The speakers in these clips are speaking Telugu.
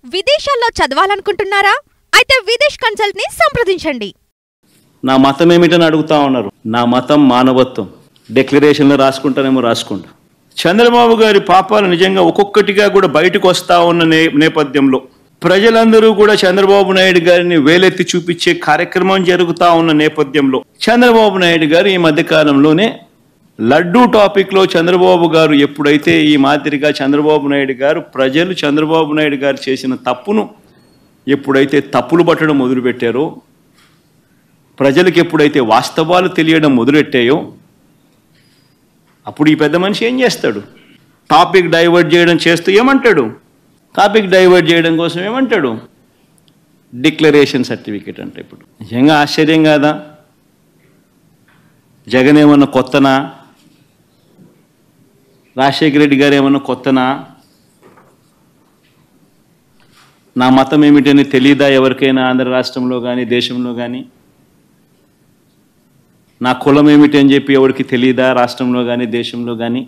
విదేశాల్లో చదవాలనుకుంటున్నారా? అయితే విదేశ్ కన్సల్ట్ ని సంప్రదించండి. నా మతం ఏమిటని అడుగుతా ఉన్నారు. నా మతం మానవత్వం. డిక్లరేషన్లో రాసుకుంటానేమో రాసుకుంటా. చంద్రబాబు గారి పాపాలు నిజంగా ఒక్కొక్కటిగా కూడా బయటకు వస్తా ఉన్న నేపథ్యంలో ప్రజలందరూ కూడా చంద్రబాబు నాయుడు గారిని వేలెత్తి చూపించే కార్యక్రమం జరుగుతూ ఉన్న నేపథ్యంలో చంద్రబాబు నాయుడు గారు ఈ మధ్యకాలంలోనే లడ్డూ టాపిక్లో చంద్రబాబు గారు ఎప్పుడైతే ఈ మాదిరిగా చంద్రబాబు నాయుడు గారు ప్రజలు చంద్రబాబు నాయుడు గారు చేసిన తప్పును ఎప్పుడైతే తప్పులు పట్టడం మొదలుపెట్టారో, ప్రజలకు ఎప్పుడైతే వాస్తవాలు తెలియడం మొదలెట్టాయో, అప్పుడు ఈ పెద్ద మనిషి ఏం చేస్తాడు? టాపిక్ డైవర్ట్ చేయడం చేస్తూ ఏమంటాడు? టాపిక్ డైవర్ట్ చేయడం కోసం ఏమంటాడు? డిక్లరేషన్ సర్టిఫికేట్ అంటే. ఇప్పుడు నిజంగా ఆశ్చర్యం కాదా? జగన్ ఏమన్నా కొత్తనా? రాజశేఖర రెడ్డి గారు ఏమన్నా కొత్తనా? నా మతం ఏమిటని తెలీదా ఎవరికైనా ఆంధ్ర రాష్ట్రంలో కానీ దేశంలో కానీ? నా కులం ఏమిటి అని చెప్పి ఎవరికి తెలీదా రాష్ట్రంలో కానీ దేశంలో కానీ?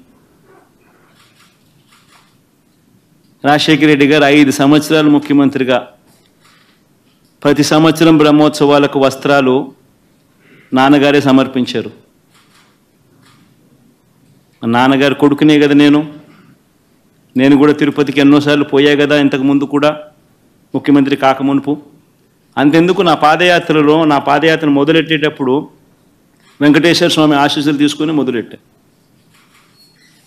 రాజశేఖర రెడ్డి గారు 5 సంవత్సరాలు ముఖ్యమంత్రిగా ప్రతి సంవత్సరం బ్రహ్మోత్సవాలకు వస్త్రాలు నాన్నగారే సమర్పించారు. నాన్నగారు కొడుకునే కదా నేను కూడా తిరుపతికి ఎన్నోసార్లు పోయా కదా ఇంతకుముందు కూడా, ముఖ్యమంత్రి కాకమునుపు. అంతెందుకు నా పాదయాత్ర మొదలెట్టేటప్పుడు వెంకటేశ్వర స్వామి ఆశీస్సులు తీసుకుని మొదలెట్టా.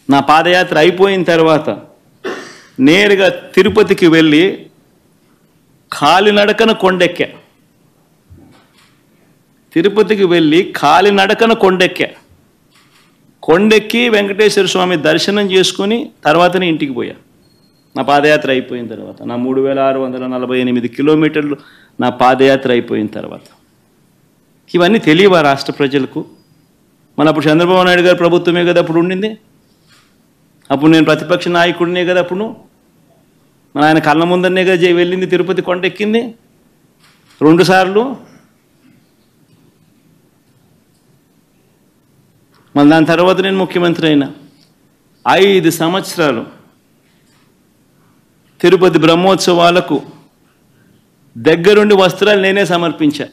నా పాదయాత్ర అయిపోయిన తర్వాత నేరుగా తిరుపతికి వెళ్ళి కాలినడకన కొండెక్కా. తిరుపతికి వెళ్ళి కాలినడకన కొండెక్కి వెంకటేశ్వర స్వామి దర్శనం చేసుకుని తర్వాతనే ఇంటికి పోయా. నా పాదయాత్ర అయిపోయిన తర్వాత, నా 3648 కిలోమీటర్లు నా పాదయాత్ర అయిపోయిన తర్వాత. ఇవన్నీ తెలియవా రాష్ట్ర ప్రజలకు? మన అప్పుడు చంద్రబాబు నాయుడు గారు ప్రభుత్వమే కదా అప్పుడు ఉండింది. అప్పుడు నేను ప్రతిపక్ష నాయకుడినే కదా అప్పుడు. మన ఆయన కళ్ళ ముందరనే కదా వెళ్ళింది, తిరుపతి కొండెక్కింది 2 సార్లు. మళ్ళీ దాని తర్వాత నేను ముఖ్యమంత్రి అయినా. 5 సంవత్సరాలు తిరుపతి బ్రహ్మోత్సవాలకు దగ్గరుండి వస్త్రాలు నేనే సమర్పించా.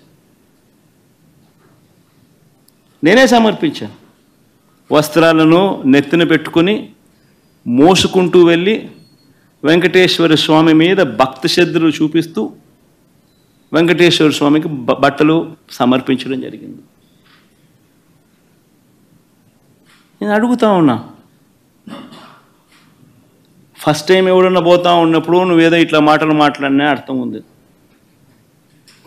వస్త్రాలను నెత్తిన పెట్టుకుని మోసుకుంటూ వెళ్ళి వెంకటేశ్వర స్వామి మీద భక్తి శ్రద్ధలు చూపిస్తూ వెంకటేశ్వర స్వామికి బట్టలు సమర్పించడం జరిగింది. నేను అడుగుతా ఉన్నా, ఫస్ట్ టైం ఎవరన్నా పోతా ఉన్నప్పుడు నువ్వేదో ఇట్లా మాటలు మాట్లాడినా అర్థం ఉంది.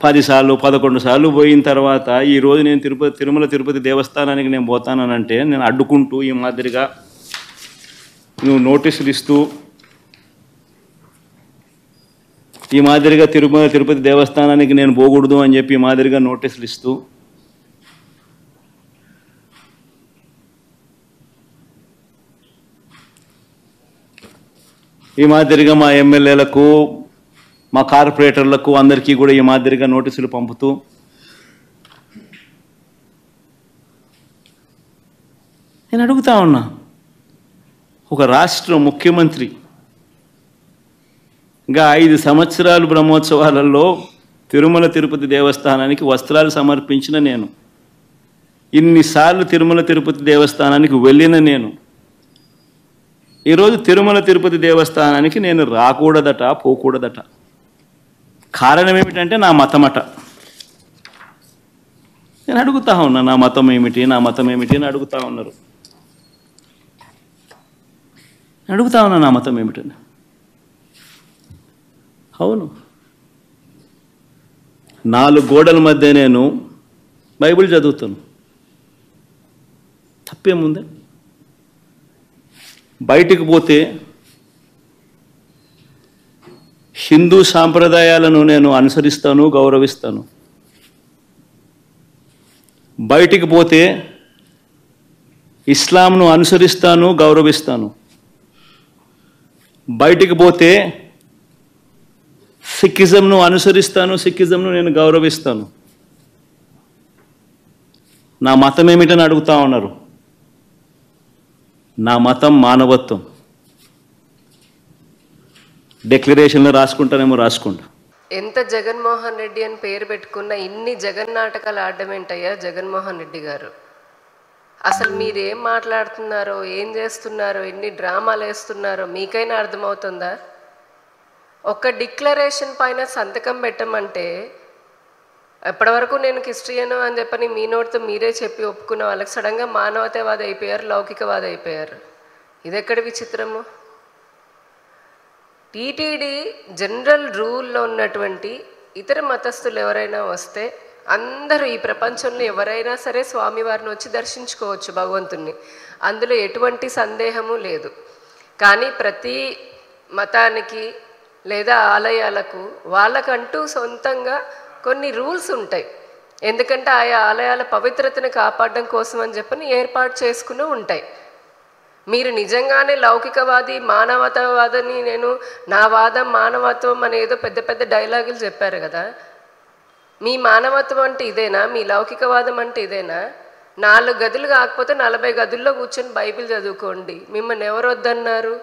10 సార్లు 11 సార్లు పోయిన తర్వాత ఈరోజు నేను తిరుమల తిరుపతి దేవస్థానానికి నేను పోతానంటే నేను అడ్డుకుంటూ ఈ మాదిరిగా నువ్వు నోటీసులు ఇస్తూ ఈ మాదిరిగా తిరుమల తిరుపతి దేవస్థానానికి నేను పోకూడదు అని చెప్పి ఈ మాదిరిగా నోటీసులు ఇస్తూ ఈ మాదిరిగా మా ఎమ్మెల్యేలకు మా కార్పొరేటర్లకు అందరికీ కూడా ఈ మాదిరిగా నోటీసులు పంపుతూ నేను అడుగుతా ఉన్నా, ఒక రాష్ట్ర ముఖ్యమంత్రి ఇంకా 5 సంవత్సరాలు బ్రహ్మోత్సవాలలో తిరుమల తిరుపతి దేవస్థానానికి వస్త్రాలు సమర్పించిన నేను, ఇన్నిసార్లు తిరుమల తిరుపతి దేవస్థానానికి వెళ్ళిన నేను, ఈరోజు తిరుమల తిరుపతి దేవస్థానానికి నేను రాకూడదట, పోకూడదట. కారణం ఏమిటంటే నా మతమట. నేను అడుగుతా ఉన్నా, నా మతం ఏమిటి అని అడుగుతా ఉన్నారు. అడుగుతా ఉన్నా నా మతం ఏమిటని. అవును, 4 గోడల మధ్య నేను బైబిల్ చదువుతాను, తప్పేముంది? బయటికి పోతే హిందూ సాంప్రదాయాలను నేను అనుసరిస్తాను, గౌరవిస్తాను. బయటికి పోతే ఇస్లాంను అనుసరిస్తాను, గౌరవిస్తాను. బయటికి పోతే సిక్కిజంను అనుసరిస్తాను, సిక్కిజంను నేను గౌరవిస్తాను. నా మతం ఏమిటని అడుగుతా ఉన్నారు. నా మతం మానవత్వం. డిక్లరేషన్లో రాసుకుంటానేమో రాసుకుంటా. ఎంత జగన్మోహన్ రెడ్డి అని పేరు పెట్టుకున్న ఇన్ని జగన్ నాటకాలు ఆడడం ఏంటయ్యా జగన్మోహన్ రెడ్డి గారు? అసలు మీరేం మాట్లాడుతున్నారో, ఏం చేస్తున్నారో, ఎన్ని డ్రామాలు వేస్తున్నారో మీకైనా అర్థమవుతుందా? ఒక డిక్లరేషన్ పైన సంతకం పెట్టమంటే ఎప్పటివరకు నేను క్రిస్టియను అని చెప్పని మీ నోటితో మీరే చెప్పి ఒప్పుకున్న వాళ్ళకి సడన్గా మానవతావాది అయిపోయారు, లౌకికవాది అయిపోయారు. ఇది ఎక్కడ విచిత్రము? టీటీడీ జనరల్ రూల్లో ఉన్నటువంటి ఇతర మతస్థులు ఎవరైనా వస్తే అందరూ ఈ ప్రపంచంలో ఎవరైనా సరే స్వామివారిని వచ్చి దర్శించుకోవచ్చు భగవంతుణ్ణి, అందులో ఎటువంటి సందేహము లేదు. కానీ ప్రతి మతానికి లేదా ఆలయాలకు వాళ్ళకంటూ సొంతంగా కొన్ని రూల్స్ ఉంటాయి. ఎందుకంటే ఆయా ఆలయాల పవిత్రతను కాపాడడం కోసం అని చెప్పని ఏర్పాటు చేసుకుని ఉంటాయి. మీరు నిజంగానే లౌకికవాది మానవతావాదని నేను నా వాదం మానవత్వం అనేదో పెద్ద పెద్ద డైలాగులు చెప్పారు కదా. మీ మానవత్వం అంటే ఇదేనా? మీ లౌకికవాదం అంటే ఇదేనా? 4 గదులు కాకపోతే 40 గదుల్లో కూర్చొని బైబిల్ చదువుకోండి. మిమ్మల్ని ఎవరు వద్దన్నారు?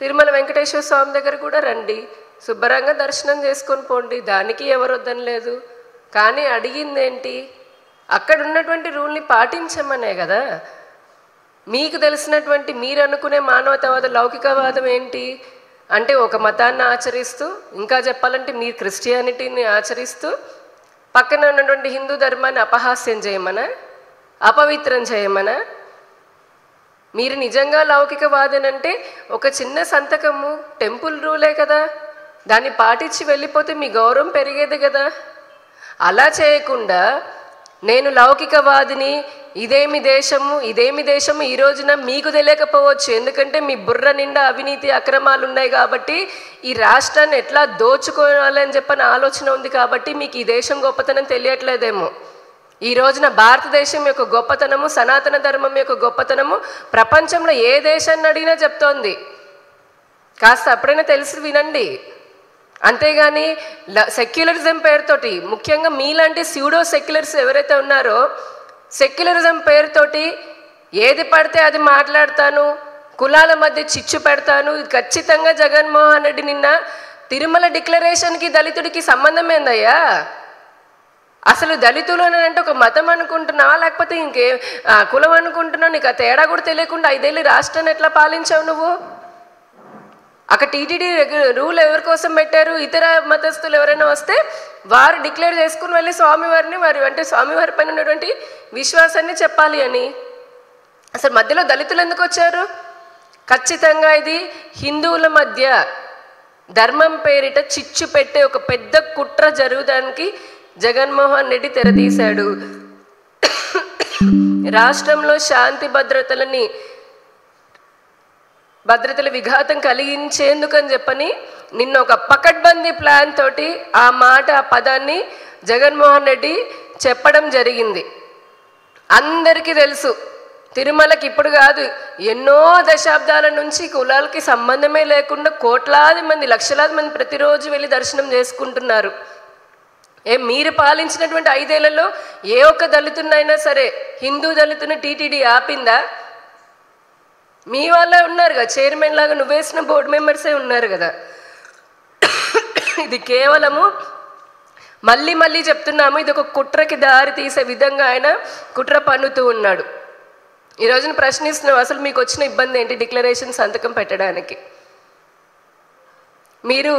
తిరుమల వెంకటేశ్వర స్వామి దగ్గర కూడా రండి, శుభ్రంగా దర్శనం చేసుకొని పోండి, దానికి ఎవరు వద్దనలేదు. కానీ అడిగిందేంటి? అక్కడ ఉన్నటువంటి రూల్ని పాటించమనే కదా. మీకు తెలిసినటువంటి మీరు అనుకునే మానవతావాదం లౌకికవాదం ఏంటి అంటే ఒక మతాన్ని ఆచరిస్తూ, ఇంకా చెప్పాలంటే మీరు క్రిస్టియానిటీని ఆచరిస్తూ పక్కన ఉన్నటువంటి హిందూ ధర్మాన్ని అపహాస్యం చేయమనా, అపవిత్రం చేయమనా? మీరు నిజంగా లౌకికవాదనంటే ఒక చిన్న సంతకము టెంపుల్ రూలే కదా, దాన్ని పాటించి వెళ్ళిపోతే మీ గౌరవం పెరిగేది కదా. అలా చేయకుండా నేను లౌకికవాదిని, ఇదేమి దేశము ఈ రోజున మీకు తెలియకపోవచ్చు, ఎందుకంటే మీ బుర్ర నిండా అవినీతి అక్రమాలు ఉన్నాయి కాబట్టి ఈ రాష్ట్రాన్ని ఎట్లా దోచుకోవాలని చెప్పని ఆలోచన ఉంది కాబట్టి మీకు ఈ దేశం గొప్పతనం తెలియట్లేదేమో. ఈ రోజున భారతదేశం యొక్క గొప్పతనము, సనాతన ధర్మం యొక్క గొప్పతనము ప్రపంచంలో ఏ దేశాన్ని అడిగినా చెప్తోంది. కాస్త అప్పుడైనా తెలిసి వినండి. అంతేగాని సెక్యులరిజం పేరుతోటి, ముఖ్యంగా మీలాంటి స్యూడో సెక్యులర్స్ ఎవరైతే ఉన్నారో, సెక్యులరిజం పేరుతోటి ఏది పడితే అది మాట్లాడతాను, కులాల మధ్య చిచ్చు పెడతాను. ఇది ఖచ్చితంగా జగన్మోహన్ రెడ్డి నిన్న తిరుమల డిక్లరేషన్కి దళితుడికి సంబంధం ఏందయ్యా? అసలు దళితులు అని అంటే ఒక మతం అనుకుంటున్నావా, లేకపోతే ఇంకే కులం అనుకుంటున్నావు? నీకు ఆ తేడా కూడా తెలియకుండా 5 ఏళ్ళు రాష్ట్రాన్ని ఎట్లా పాలించావు నువ్వు? అక్కడ టీటీడీ రూల్ ఎవరి కోసం పెట్టారు? ఇతర మతస్థులు ఎవరైనా వస్తే వారు డిక్లేర్ చేసుకుని వెళ్ళి స్వామివారిని అంటే స్వామివారి పైన ఉన్నటువంటి విశ్వాసాన్ని చెప్పాలి అని. అసలు మధ్యలో దళితులు ఎందుకు వచ్చారు? ఖచ్చితంగా ఇది హిందువుల మధ్య ధర్మం పేరిట చిచ్చు పెట్టే ఒక పెద్ద కుట్ర జరగడానికి జగన్మోహన్ రెడ్డి తెరతీశాడు. రాష్ట్రంలో శాంతి భద్రతల విఘాతం కలిగించేందుకని చెప్పని నిన్న ఒక పకడ్బందీ ప్లాన్ తోటి ఆ పదాన్ని జగన్మోహన్ రెడ్డి చెప్పడం జరిగింది. అందరికీ తెలుసు, తిరుమలకి ఇప్పుడు కాదు, ఎన్నో దశాబ్దాల నుంచి కులాలకి సంబంధమే లేకుండా కోట్లాది మంది, లక్షలాది మంది ప్రతిరోజు వెళ్ళి దర్శనం చేసుకుంటున్నారు. మీరు పాలించినటువంటి 5 ఏళ్లలో ఏ ఒక్క దళితున్నైనా సరే, హిందూ దళితుని టీటీడీ ఆపిందా? మీ వాళ్ళే ఉన్నారు కదా, చైర్మన్ లాగా నువ్వేసిన బోర్డు మెంబర్సే ఉన్నారు కదా. ఇది కేవలము మళ్ళీ చెప్తున్నాము, ఇది ఒక కుట్రకి దారి తీసే విధంగా ఆయన కుట్ర పన్నుతూ ఉన్నాడు. ఈ రోజున ప్రశ్నిస్తున్నాం, అసలు మీకు వచ్చిన ఇబ్బంది ఏంటి డిక్లరేషన్ సంతకం పెట్టడానికి? మీరు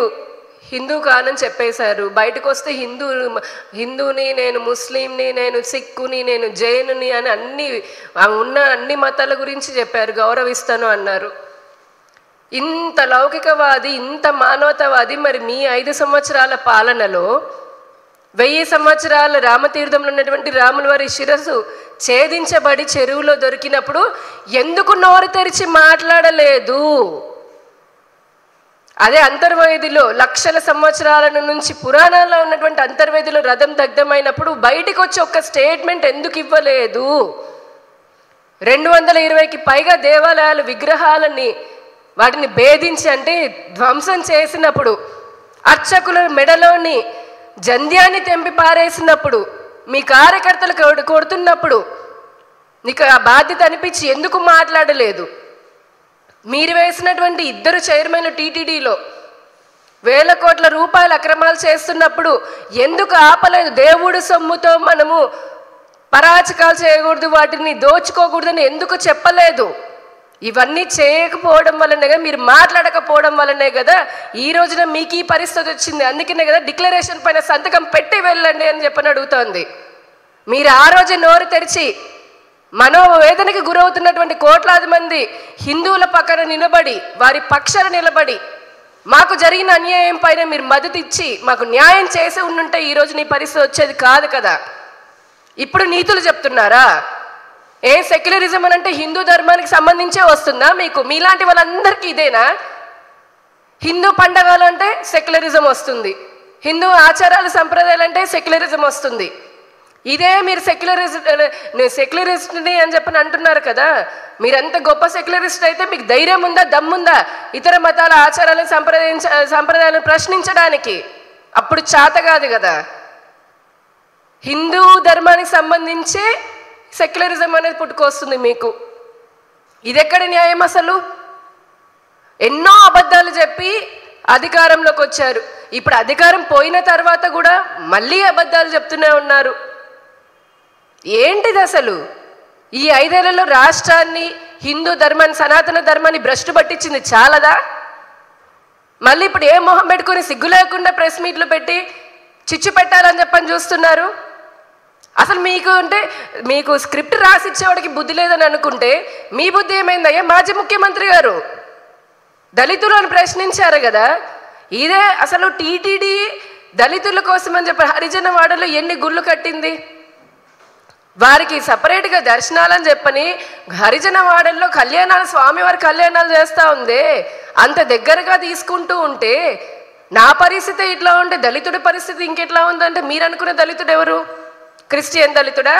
హిందూ కానని చెప్పేశారు, బయటకు వస్తే హిందూని, నేను ముస్లింని, నేను సిక్కుని, నేను జైనుని అని అన్ని మతాల గురించి చెప్పారు, గౌరవిస్తాను అన్నారు. ఇంత లౌకికవాది, ఇంత మానవతావాది మరి మీ 5 సంవత్సరాల పాలనలో 1000 సంవత్సరాల రామతీర్థంలో ఉన్నటువంటి రాముల వారి శిరస్సు ఛేదించబడి చెరువులో దొరికినప్పుడు ఎందుకు నోరు తెరిచి మాట్లాడలేదు? అదే అంతర్వేదిలో లక్షల సంవత్సరాల నుంచి పురాణాల్లో ఉన్నటువంటి అంతర్వేదిలో రథం దగ్ధమైనప్పుడు బయటికి వచ్చి ఒక్క స్టేట్మెంట్ ఎందుకు ఇవ్వలేదు? 220కి పైగా దేవాలయాలు విగ్రహాలని వాటిని భేదించి అంటే ధ్వంసం చేసినప్పుడు, అర్చకుల మెడలోని జంధ్యాన్ని తెంపి పారేసినప్పుడు, మీ కార్యకర్తలు కొడుతున్నప్పుడు నీకు ఆ బాధ్యత అనిపించి ఎందుకు మాట్లాడలేదు? మీరు వేసినటువంటి 2 చైర్మన్లు టీటీడీలో వేల కోట్ల రూపాయల అక్రమాలు చేస్తున్నప్పుడు ఎందుకు ఆపలేదు? దేవుడి సొమ్ముతో మనము పరాచకాలు చేయకూడదు, వాటిని దోచుకోకూడదని ఎందుకు చెప్పలేదు? ఇవన్నీ చేయకపోవడం వల్లనే కదా, మీరు మాట్లాడకపోవడం వల్లనే కదా ఈ రోజున మీకు ఈ పరిస్థితి వచ్చింది. అందుకనే కదా డిక్లరేషన్ పైన సంతకం పెట్టి వెళ్ళండి అని చెప్పని అడుగుతోంది. మీరు ఆ రోజు నోరు తెరిచి మనోవేదనకి గురవుతున్నటువంటి కోట్లాది మంది హిందువుల పక్కన నిలబడి, వారి పక్షాన నిలబడి, మాకు జరిగిన అన్యాయం పైన మీరు మద్దతు ఇచ్చి మాకు న్యాయం చేసి ఉండుంటే ఈ రోజు నీ పరిస్థితి వచ్చేది కాదు కదా. ఇప్పుడు నీతులు చెప్తున్నారా? ఏ సెక్యులరిజం అని అంటే హిందూ ధర్మానికి సంబంధించే వస్తుందా మీకు? మీలాంటి వాళ్ళందరికీ ఇదేనా? హిందూ పండగలు అంటే సెక్యులరిజం వస్తుంది, హిందూ ఆచారాలు సంప్రదాయాలు అంటే సెక్యులరిజం వస్తుంది. ఇదే మీరు సెక్యులరిస్ట్ని అని చెప్పని అంటున్నారు కదా. మీరంత గొప్ప సెక్యులరిస్ట్ అయితే మీకు ధైర్యం ఉందా, దమ్ముందా ఇతర మతాల ఆచారాలను సంప్రదాయాలను ప్రశ్నించడానికి? అప్పుడు చేత కాదు కదా. హిందూ ధర్మానికి సంబంధించే సెక్యులరిజం అనేది పుట్టుకొస్తుంది మీకు. ఇదెక్కడ న్యాయం అసలు? ఎన్నో అబద్ధాలు చెప్పి అధికారంలోకి వచ్చారు. ఇప్పుడు అధికారం పోయిన తర్వాత కూడా మళ్ళీ అబద్ధాలు చెప్తూనే ఉన్నారు. ఏంటిది అసలు? ఈ 5 ఏళ్లలో రాష్ట్రాన్ని, హిందూ ధర్మాన్ని, సనాతన ధర్మాన్ని భ్రష్టు పట్టించింది చాలదా? మళ్ళీ ఇప్పుడు ఏ మొహం పెట్టుకుని సిగ్గు లేకుండా ప్రెస్ మీట్లు పెట్టి చిచ్చు పెట్టాలని చెప్పని చూస్తున్నారు. అసలు మీకు అంటే మీకు స్క్రిప్ట్ రాసిచ్చేవాడికి బుద్ధి లేదని అనుకుంటే మీ బుద్ధి ఏమైందయ్యా? మాజీ ముఖ్యమంత్రి గారు దళితులను ప్రశ్నించారు కదా. ఇదే అసలు టీటీడీ దళితుల కోసం అని చెప్పి హరిజన వాడలో ఎన్ని గుళ్ళు కట్టింది? వారికి సపరేట్గా దర్శనాలని చెప్పని హరిజన వాడల్లో కళ్యాణాలు, స్వామివారి కళ్యాణాలు చేస్తూ ఉంది. అంత దగ్గరగా తీసుకుంటూ ఉంటే నా పరిస్థితి ఇట్లా ఉంటే దళితుడి పరిస్థితి ఇంకెట్లా ఉందంటే మీరు అనుకునే దళితుడు ఎవరు? క్రిస్టియన్ దళితుడా?